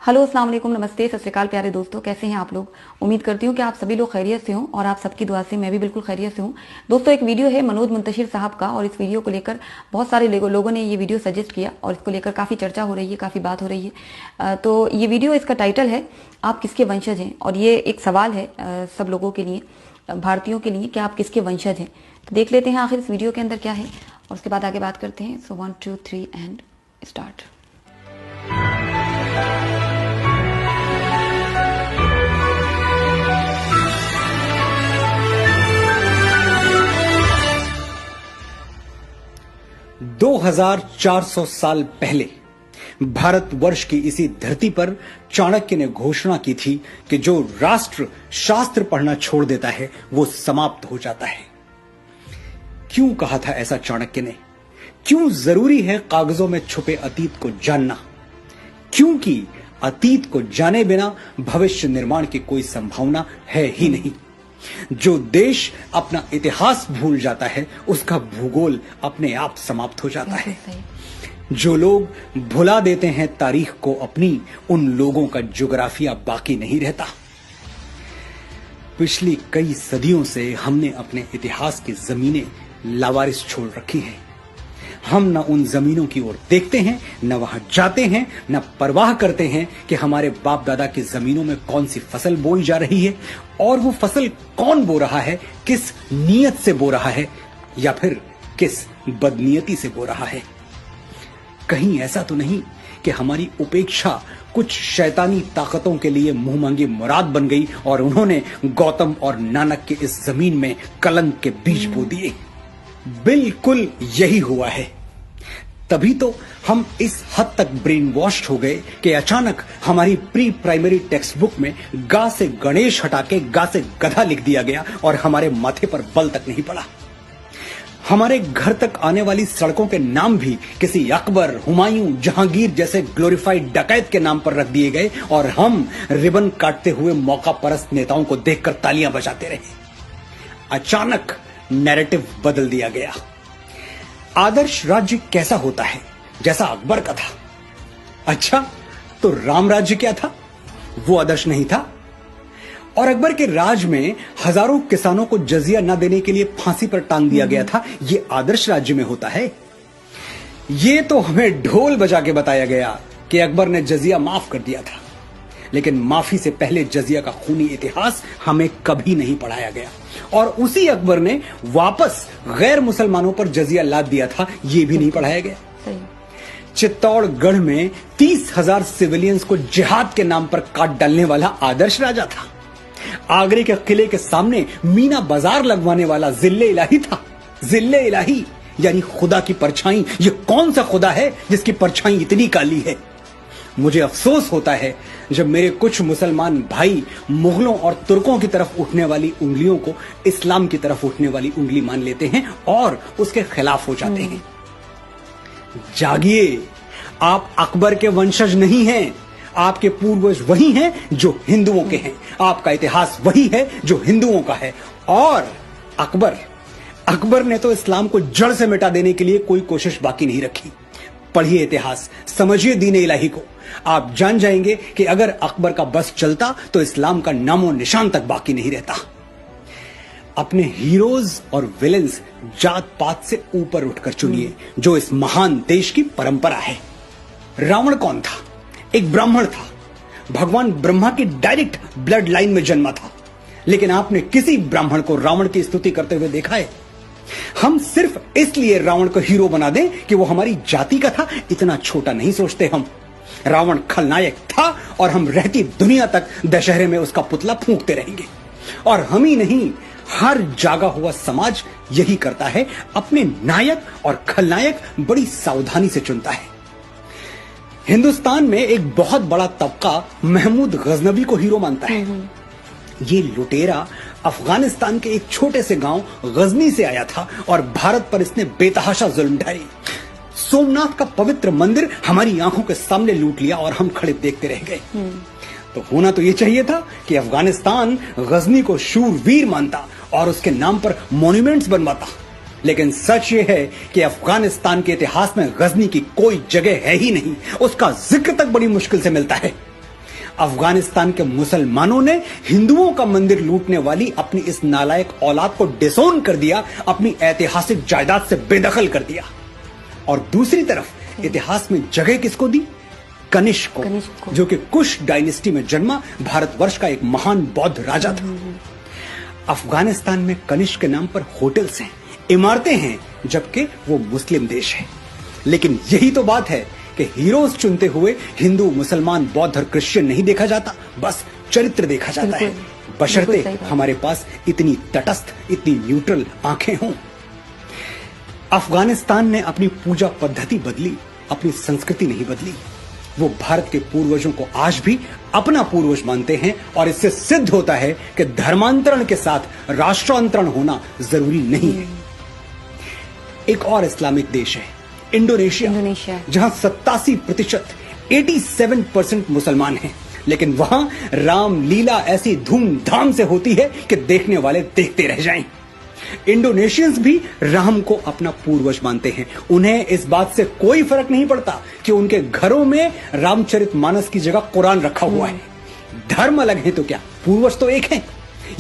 Hello अस्सलाम वालेकुम, नमस्ते, सत श्री अकाल प्यारे दोस्तों। कैसे हैं आप लोग? उम्मीद करती हूँ कि आप सभी लोग खैरियत से हों और आप सबकी दुआ से मैं भी बिल्कुल खैरियत से हूँ। दोस्तों, एक वीडियो है मनोज मुंतशिर साहब का और इस वीडियो को लेकर बहुत सारे लोगों ने ये वीडियो सजेस्ट किया और इसको लेकर काफ़ी चर्चा हो रही है, काफ़ी बात हो रही है। तो ये वीडियो, इसका टाइटल है आप किसके वंशज हैं, और ये एक सवाल है सब लोगों के लिए, भारतीयों के लिए, कि आप किसके वंशज हैं। तो देख लेते हैं आखिर इस वीडियो के अंदर क्या है और उसके बाद आगे बात करते हैं। सो 1 2 3 एंड स्टार्ट। 2400 साल पहले भारतवर्ष की इसी धरती पर चाणक्य ने घोषणा की थी कि जो राष्ट्र शास्त्र पढ़ना छोड़ देता है वो समाप्त हो जाता है। क्यों कहा था ऐसा चाणक्य ने? क्यों जरूरी है कागजों में छुपे अतीत को जानना? क्योंकि अतीत को जाने बिना भविष्य निर्माण की कोई संभावना है ही नहीं। जो देश अपना इतिहास भूल जाता है उसका भूगोल अपने आप समाप्त हो जाता है। जो लोग भुला देते हैं तारीख को अपनी, उन लोगों का ज्योग्राफिया बाकी नहीं रहता। पिछली कई सदियों से हमने अपने इतिहास की जमीनें लावारिस छोड़ रखी हैं। हम न उन जमीनों की ओर देखते हैं, न वहां जाते हैं, न परवाह करते हैं कि हमारे बाप दादा की जमीनों में कौन सी फसल बोई जा रही है और वो फसल कौन बो रहा है, किस नीयत से बो रहा है या फिर किस बदनीयती से बो रहा है। कहीं ऐसा तो नहीं कि हमारी उपेक्षा कुछ शैतानी ताकतों के लिए मुंह मांगी मुराद बन गई और उन्होंने गौतम और नानक के इस जमीन में कलंक के बीज बो दिए। बिल्कुल यही हुआ है। तभी तो हम इस हद तक ब्रेन वॉश्ड हो गए कि अचानक हमारी प्री प्राइमरी टेक्स्ट बुक में गा से गणेश हटा के गा से गधा लिख दिया गया और हमारे माथे पर बल तक नहीं पड़ा। हमारे घर तक आने वाली सड़कों के नाम भी किसी अकबर, हुमायूं, जहांगीर जैसे ग्लोरीफाइड डकैत के नाम पर रख दिए गए और हम रिबन काटते हुए मौका परस्त नेताओं को देखकर तालियां बजाते रहे। अचानक नैरेटिव बदल दिया गया। आदर्श राज्य कैसा होता है? जैसा अकबर का था। अच्छा, तो राम राज्य क्या था? वो आदर्श नहीं था। और अकबर के राज में हजारों किसानों को जजिया न देने के लिए फांसी पर टांग दिया गया था। ये आदर्श राज्य में होता है? ये तो हमें ढोल बजा के बताया गया कि अकबर ने जजिया माफ कर दिया था, लेकिन माफी से पहले जजिया का खूनी इतिहास हमें कभी नहीं पढ़ाया गया। और उसी अकबर ने वापस गैर मुसलमानों पर जजिया लाद दिया था, यह भी नहीं पढ़ाया गया। चित्तौड़गढ़ में 30,000 सिविलियंस को जिहाद के नाम पर काट डालने वाला आदर्श राजा था। आगरे के किले के सामने मीना बाजार लगवाने वाला जिल्ले इलाही था। जिल्ले इलाही यानी खुदा की परछाई। ये कौन सा खुदा है जिसकी परछाई इतनी काली है? मुझे अफसोस होता है जब मेरे कुछ मुसलमान भाई मुगलों और तुर्कों की तरफ उठने वाली उंगलियों को इस्लाम की तरफ उठने वाली उंगली मान लेते हैं और उसके खिलाफ हो जाते हैं। जागिए, आप अकबर के वंशज नहीं हैं। आपके पूर्वज वही हैं जो हिंदुओं के हैं। आपका इतिहास वही है जो हिंदुओं का है। और अकबर ने तो इस्लाम को जड़ से मिटा देने के लिए कोई कोशिश बाकी नहीं रखी। पढ़िए इतिहास, समझिए दीन इलाही को। आप जान जाएंगे कि अगर अकबर का बस चलता तो इस्लाम का नामो निशान तक बाकी नहीं रहता। अपने हीरोज और विलेंस जात पात से ऊपर उठकर चुनिए, जो इस महान देश की परंपरा है। रावण कौन था? एक ब्राह्मण था। भगवान ब्रह्मा की डायरेक्ट ब्लड लाइन में जन्मा था। लेकिन आपने किसी ब्राह्मण को रावण की स्तुति करते हुए देखा है? हम सिर्फ इसलिए रावण को हीरो बना दें कि वो हमारी जाति का था, इतना छोटा नहीं सोचते हम। रावण खलनायक था और हम रहती दुनिया तक दशहरे में उसका पुतला फूंकते रहेंगे। और हम ही नहीं, हर जागा हुआ समाज यही करता है। अपने नायक और खलनायक बड़ी सावधानी से चुनता है। हिंदुस्तान में एक बहुत बड़ा तबका महमूद गजनवी को हीरो मानता है। ये लुटेरा अफगानिस्तान के एक छोटे से गांव गजनी से आया था और भारत पर इसने बेतहाशा जुल्म ढाई। सोमनाथ का पवित्र मंदिर हमारी आंखों के सामने लूट लिया और हम खड़े देखते रह गए। तो होना तो ये चाहिए था कि अफगानिस्तान गजनी को शूरवीर मानता और उसके नाम पर मॉन्यूमेंट्स बनवाता। लेकिन सच ये है कि अफगानिस्तान के इतिहास में गजनी की कोई जगह है ही नहीं। उसका जिक्र तक बड़ी मुश्किल से मिलता है। अफगानिस्तान के मुसलमानों ने हिंदुओं का मंदिर लूटने वाली अपनी इस नालायक औलाद को डिसोन कर दिया, अपनी ऐतिहासिक जायदाद से बेदखल कर दिया। और दूसरी तरफ इतिहास में जगह किसको दी? कनिष्क को, जो कि कुश डायनेस्टी में जन्मा भारतवर्ष का एक महान बौद्ध राजा था। अफगानिस्तान में कनिष्क के नाम पर होटल्स हैं, इमारतें हैं, जबकि वो मुस्लिम देश है। लेकिन यही तो बात है कि हीरोज चुनते हुए हिंदू, मुसलमान, बौद्ध और क्रिश्चियन नहीं देखा जाता, बस चरित्र देखा जाता है, बशर्ते हमारे पास इतनी तटस्थ, इतनी न्यूट्रल आंखें हों। अफगानिस्तान ने अपनी पूजा पद्धति बदली, अपनी संस्कृति नहीं बदली। वो भारत के पूर्वजों को आज भी अपना पूर्वज मानते हैं और इससे सिद्ध होता है कि धर्मांतरण के साथ राष्ट्रांतरण होना जरूरी नहीं है। एक और इस्लामिक देश है इंडोनेशिया, जहां 87%, 87% मुसलमान हैं, लेकिन वहां रामलीला ऐसी धूमधाम से होती है कि देखने वाले देखते रह जाएं। इंडोनेशियंस भी राम को अपना पूर्वज मानते हैं। उन्हें इस बात से कोई फर्क नहीं पड़ता कि उनके घरों में रामचरितमानस की जगह कुरान रखा हुआ है। धर्म अलग है तो क्या, पूर्वज तो एक है।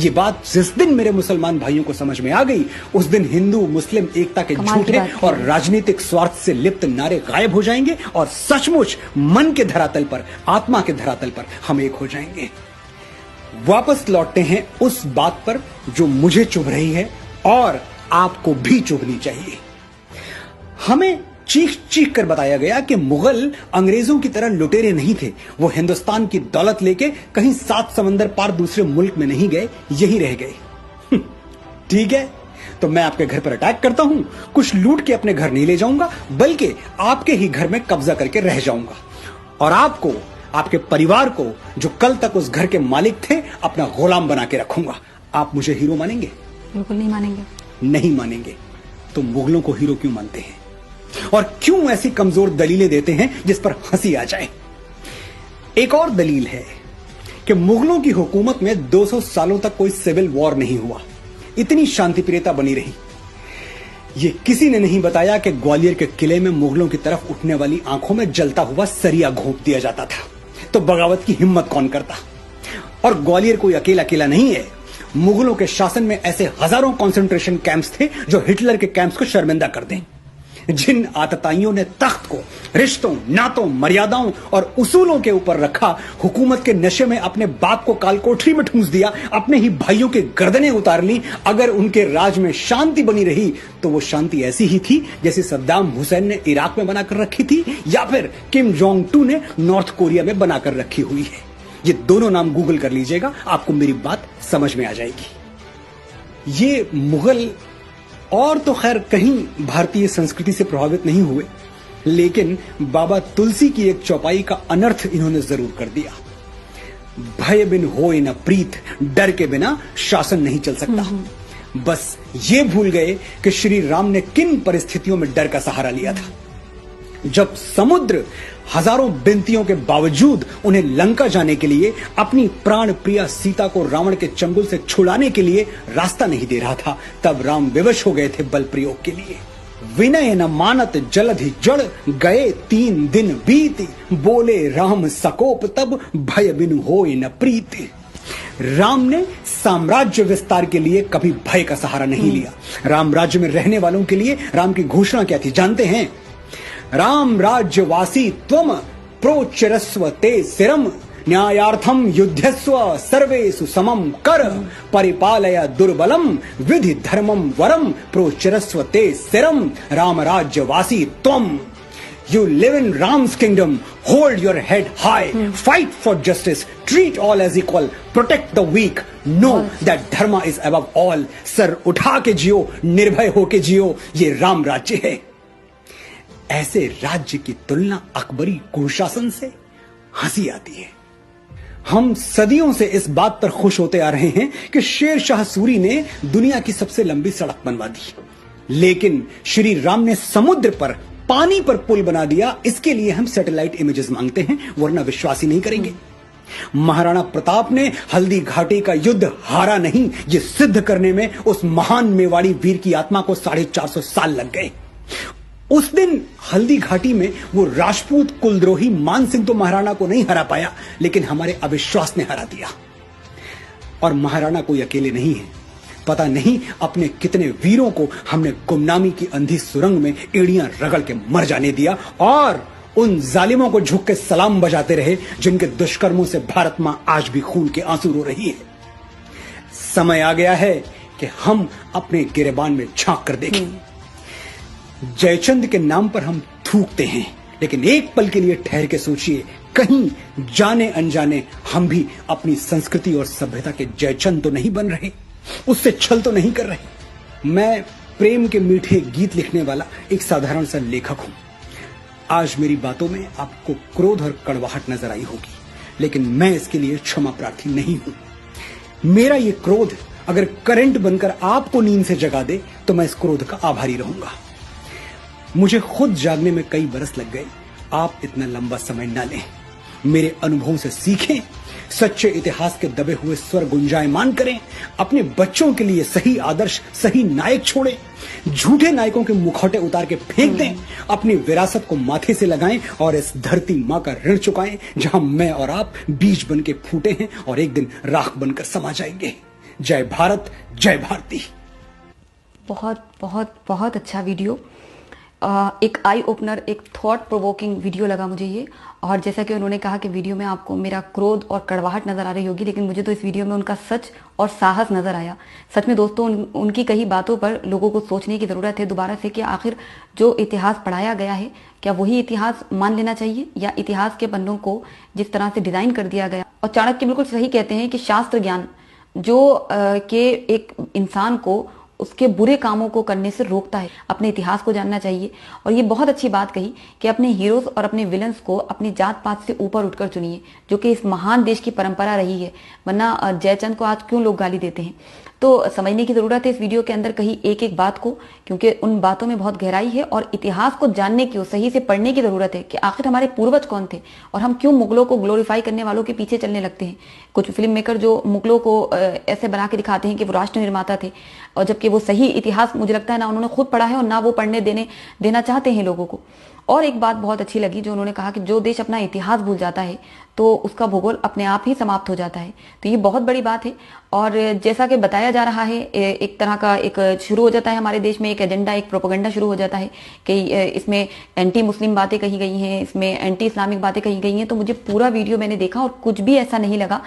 ये बात जिस दिन मेरे मुसलमान भाइयों को समझ में आ गई, उस दिन हिंदू मुस्लिम एकता के झूठे और राजनीतिक स्वार्थ से लिप्त नारे गायब हो जाएंगे और सचमुच मन के धरातल पर, आत्मा के धरातल पर हम एक हो जाएंगे। वापस लौटते हैं उस बात पर जो मुझे चुभ रही है और आपको भी चुभनी चाहिए। हमें चीख चीख कर बताया गया कि मुगल अंग्रेजों की तरह लुटेरे नहीं थे। वो हिंदुस्तान की दौलत लेके कहीं 7 समंदर पार दूसरे मुल्क में नहीं गए, यहीं रह गए। ठीक है, तो मैं आपके घर पर अटैक करता हूं, कुछ लूट के अपने घर नहीं ले जाऊंगा, बल्कि आपके ही घर में कब्जा करके रह जाऊंगा और आपको, आपके परिवार को, जो कल तक उस घर के मालिक थे, अपना गुलाम बना के रखूंगा। आप मुझे हीरो मानेंगे? बिल्कुल नहीं मानेंगे। नहीं मानेंगे तो मुगलों को हीरो क्यों मानते हैं और क्यों ऐसी कमजोर दलीलें देते हैं जिस पर हंसी आ जाए? एक और दलील है कि मुगलों की हुकूमत में 200 सालों तक कोई सिविल वॉर नहीं हुआ, इतनी शांतिप्रियता बनी रही। ये किसी ने नहीं बताया कि ग्वालियर के किले में मुगलों की तरफ उठने वाली आंखों में जलता हुआ सरिया घोंप दिया जाता था, तो बगावत की हिम्मत कौन करता? और ग्वालियर कोई अकेला किला नहीं है। मुगलों के शासन में ऐसे हजारों कंसंट्रेशन कैंप्स थे जो हिटलर के कैंप्स को शर्मिंदा कर दें। जिन आतताइयों ने तख्त को रिश्तों, नातों, मर्यादाओं और उसूलों के ऊपर रखा, हुकूमत के नशे में अपने बाप को कालकोठरी में ठूंस दिया, अपने ही भाइयों के गर्दनें उतार ली। अगर उनके राज में शांति बनी रही तो वो शांति ऐसी ही थी जैसे सद्दाम हुसैन ने इराक में बनाकर रखी थी या फिर किम जोंग टू ने नॉर्थ कोरिया में बनाकर रखी हुई है। ये दोनों नाम गूगल कर लीजिएगा, आपको मेरी बात समझ में आ जाएगी। ये मुगल और तो खैर कहीं भारतीय संस्कृति से प्रभावित नहीं हुए, लेकिन बाबा तुलसी की एक चौपाई का अनर्थ इन्होंने जरूर कर दिया। भय बिन होए न प्रीत, डर के बिना शासन नहीं चल सकता। बस ये भूल गए कि श्री राम ने किन परिस्थितियों में डर का सहारा लिया था। जब समुद्र हजारों विनतियों के बावजूद उन्हें लंका जाने के लिए, अपनी प्राण प्रिया सीता को रावण के चंगुल से छुड़ाने के लिए रास्ता नहीं दे रहा था, तब राम विवश हो गए थे बल प्रयोग के लिए। विनय न मानत जलधि जड़, गए 3 दिन बीत, बोले राम सकोप तब, भय बिनु होए न प्रीति। राम ने साम्राज्य विस्तार के लिए कभी भय का सहारा नहीं लिया। राम राज्य में रहने वालों के लिए राम की घोषणा क्या थी जानते हैं? राम राज्यवासी त्वम प्रोच्चरस्व ते सिरम, न्यायार्थम युद्धस्व सर्वेषु समम कर, परिपालय दुर्बलम विधि धर्मम वरम, प्रोच्चरस्व ते सिरम, राम राज्यवासी त्वम। You live in Ram's kingdom, hold your head high, fight for justice, treat all as equal, protect the weak, know that dharma is above all। Sir उठा के जियो, निर्भय होके जियो, ये राम राज्य है। ऐसे राज्य की तुलना अकबरी कुशासन से हंसी आती है। हम सदियों से इस बात पर खुश होते आ रहे हैं कि शेर शाह सूरी ने दुनिया की सबसे लंबी सड़क बनवा दी, लेकिन श्री राम ने समुद्र पर, पानी पर पुल बना दिया। इसके लिए हम सैटेलाइट इमेजेस मांगते हैं, वरना विश्वास ही नहीं करेंगे। महाराणा प्रताप ने हल्दी घाटी का युद्ध हारा नहीं, ये सिद्ध करने में उस महान मेवाड़ी वीर की आत्मा को 450 साल लग गए। उस दिन हल्दी घाटी में वो राजपूत कुलद्रोही मान सिंह तो महाराणा को नहीं हरा पाया, लेकिन हमारे अविश्वास ने हरा दिया। और महाराणा कोई अकेले नहीं है, पता नहीं अपने कितने वीरों को हमने गुमनामी की अंधी सुरंग में एड़ियां रगड़ के मर जाने दिया, और उन जालिमों को झुक के सलाम बजाते रहे जिनके दुष्कर्मों से भारत मां आज भी खून के आंसू रो रही है। समय आ गया है कि हम अपने गिरेबान में झांक कर देखें। जयचंद के नाम पर हम थूकते हैं, लेकिन एक पल के लिए ठहर के सोचिए, कहीं जाने अनजाने हम भी अपनी संस्कृति और सभ्यता के जयचंद तो नहीं बन रहे, उससे छल तो नहीं कर रहे। मैं प्रेम के मीठे गीत लिखने वाला एक साधारण सा लेखक हूं। आज मेरी बातों में आपको क्रोध और कड़वाहट नजर आई होगी, लेकिन मैं इसके लिए क्षमा प्रार्थी नहीं हूं। मेरा ये क्रोध अगर करंट बनकर आपको नींद से जगा दे तो मैं इस क्रोध का आभारी रहूंगा। मुझे खुद जागने में कई बरस लग गए, आप इतना लंबा समय ना लें। मेरे अनुभवों से सीखें, सच्चे इतिहास के दबे हुए स्वर गुंजायमान करें, अपने बच्चों के लिए सही आदर्श, सही नायक छोड़ें, झूठे नायकों के मुखौटे उतार के फेंक दें, अपनी विरासत को माथे से लगाएं और इस धरती मां का ऋण चुकाएं जहां मैं और आप बीज बन के फूटे हैं और एक दिन राख बनकर समा जाएंगे। जय भारत, जय भारती। बहुत बहुत बहुत अच्छा वीडियो, एक आई ओपनर, एक थॉट प्रोवोकिंग वीडियो लगा मुझे ये। और जैसा कि उन्होंने कहा कि वीडियो में आपको मेरा क्रोध और कड़वाहट नजर आ रही होगी, लेकिन मुझे तो इस वीडियो में उनका सच और साहस नजर आया। सच में दोस्तों, उनकी कई बातों पर लोगों को सोचने की जरूरत है दोबारा से कि आखिर जो इतिहास पढ़ाया गया है, क्या वही इतिहास मान लेना चाहिए, या इतिहास के पन्नों को जिस तरह से डिजाइन कर दिया गया। और चाणक्य बिल्कुल सही कहते हैं कि शास्त्र ज्ञान जो के एक इंसान को उसके बुरे कामों को करने से रोकता है, अपने इतिहास को जानना चाहिए। और ये बहुत अच्छी बात कही कि अपने हीरोज और अपने विलन्स को अपनी जात पात से ऊपर उठकर चुनिए, जो कि इस महान देश की परंपरा रही है। वरना जयचंद को आज क्यों लोग गाली देते हैं। तो समझने की जरूरत है इस वीडियो के अंदर कही एक एक बात को, क्योंकि उन बातों में बहुत गहराई है और इतिहास को जानने की, सही से पढ़ने की जरूरत है कि आखिर हमारे पूर्वज कौन थे और हम क्यों मुगलों को ग्लोरीफाई करने वालों के पीछे चलने लगते हैं। कुछ फिल्म मेकर जो मुगलों को ऐसे बना के दिखाते हैं कि वो राष्ट्र निर्माता थे, और जबकि वो सही इतिहास मुझे लगता है ना उन्होंने खुद पढ़ा है और ना वो पढ़ने देना चाहते हैं लोगों को। और एक बात बहुत अच्छी लगी जो उन्होंने कहा कि जो देश अपना इतिहास भूल जाता है तो उसका भूगोल अपने आप ही समाप्त हो जाता है। तो ये बहुत बड़ी बात है। और जैसा कि बताया जा रहा है, एक तरह का एक शुरू हो जाता है हमारे देश में एक एजेंडा, एक प्रोपेगेंडा शुरू हो जाता है कि इसमें एंटी मुस्लिम बातें कही गई हैं, इसमें एंटी इस्लामिक बातें कही गई हैं। तो मुझे पूरा वीडियो मैंने देखा और कुछ भी ऐसा नहीं लगा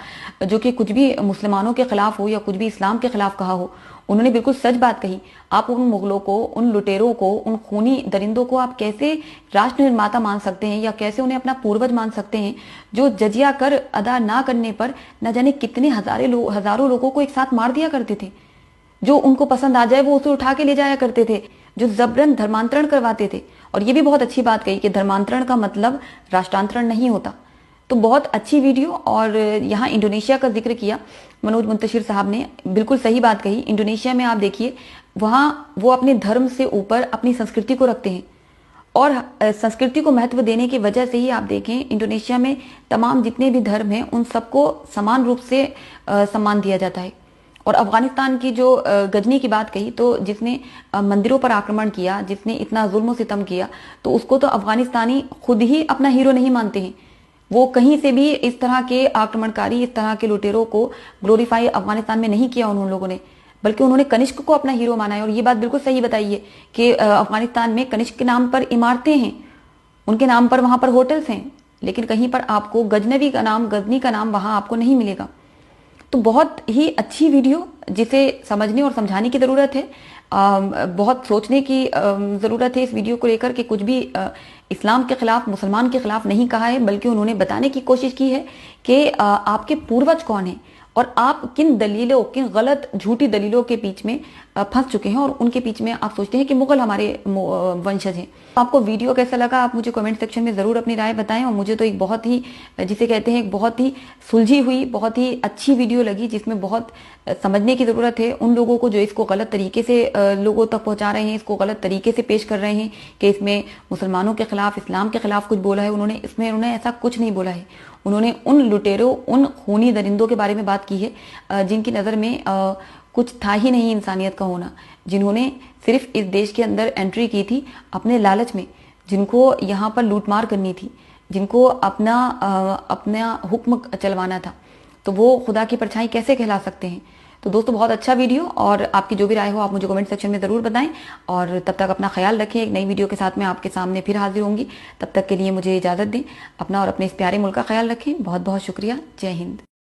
जो कि कुछ भी मुसलमानों के खिलाफ हो या कुछ भी इस्लाम के खिलाफ कहा हो। उन्होंने बिल्कुल सच बात कही। आप उन मुगलों को, उन लुटेरों को, उन खूनी दरिंदों को आप कैसे राष्ट्र निर्माता मान सकते हैं, या कैसे उन्हें अपना पूर्वज मान सकते हैं, जो जजिया कर अदा ना करने पर न जाने कितने हजारों लोगों को एक साथ मार दिया करते थे। जो उनको पसंद आ जाए वो उसे उठा के ले जाया करते थे, जो जबरन धर्मांतरण करवाते थे। और ये भी बहुत अच्छी बात कही कि धर्मांतरण का मतलब राष्ट्रांतरण नहीं होता। तो बहुत अच्छी वीडियो। और यहाँ इंडोनेशिया का जिक्र किया मनोज मुंतशिर साहब ने, बिल्कुल सही बात कही। इंडोनेशिया में आप देखिए, वहाँ वो अपने धर्म से ऊपर अपनी संस्कृति को रखते हैं, और संस्कृति को महत्व देने की वजह से ही आप देखें इंडोनेशिया में तमाम जितने भी धर्म हैं उन सबको समान रूप से सम्मान दिया जाता है। और अफगानिस्तान की जो गजनी की बात कही, तो जिसने मंदिरों पर आक्रमण किया, जिसने इतना जुल्म सितम किया, तो उसको तो अफगानिस्तानी खुद ही अपना हीरो नहीं मानते हैं। वो कहीं से भी इस तरह के आक्रमणकारी, इस तरह के लुटेरों को ग्लोरीफाई अफगानिस्तान में नहीं किया उन लोगों ने, बल्कि उन्होंने कनिष्क को अपना हीरो माना है। और ये बात बिल्कुल सही बताई है कि अफगानिस्तान में कनिष्क के नाम पर इमारतें हैं, उनके नाम पर वहां पर होटल्स हैं, लेकिन कहीं पर आपको गजनी का नाम वहां आपको नहीं मिलेगा। तो बहुत ही अच्छी वीडियो, जिसे समझने और समझाने की जरूरत है। बहुत सोचने की जरूरत है इस वीडियो को लेकर कि कुछ भी इस्लाम के खिलाफ, मुसलमान के खिलाफ नहीं कहा है, बल्कि उन्होंने बताने की कोशिश की है कि आपके पूर्वज कौन हैं और आप किन दलीलों, किन गलत झूठी दलीलों के बीच में फंस चुके हैं, और उनके बीच में आप सोचते हैं कि मुगल हमारे वंशज हैं। आपको वीडियो कैसा लगा आप मुझे कमेंट सेक्शन में जरूर अपनी राय बताएं। और मुझे तो एक बहुत ही, जिसे कहते हैं, एक बहुत ही सुलझी हुई, बहुत ही अच्छी वीडियो लगी, जिसमें बहुत समझने की जरूरत है उन लोगों को जो इसको गलत तरीके से लोगों तक पहुंचा रहे हैं, इसको गलत तरीके से पेश कर रहे हैं कि इसमें मुसलमानों के खिलाफ, इस्लाम के खिलाफ कुछ बोला है। उन्होंने ऐसा कुछ नहीं बोला है। उन्होंने उन लुटेरों, उन खूनी दरिंदों के बारे में बात की है जिनकी नज़र में कुछ था ही नहीं इंसानियत का होना, जिन्होंने सिर्फ इस देश के अंदर एंट्री की थी अपने लालच में, जिनको यहाँ पर लूटमार करनी थी, जिनको अपना हुक्म चलवाना था, तो वो खुदा की परछाई कैसे कहला सकते हैं। तो दोस्तों बहुत अच्छा वीडियो, और आपकी जो भी राय हो आप मुझे कमेंट सेक्शन में ज़रूर बताएं, और तब तक अपना ख्याल रखें। एक नई वीडियो के साथ मैं आपके सामने फिर हाजिर होंगी, तब तक के लिए मुझे इजाज़त दें। अपना और अपने इस प्यारे मुल्क का ख्याल रखें। बहुत बहुत शुक्रिया। जय हिंद।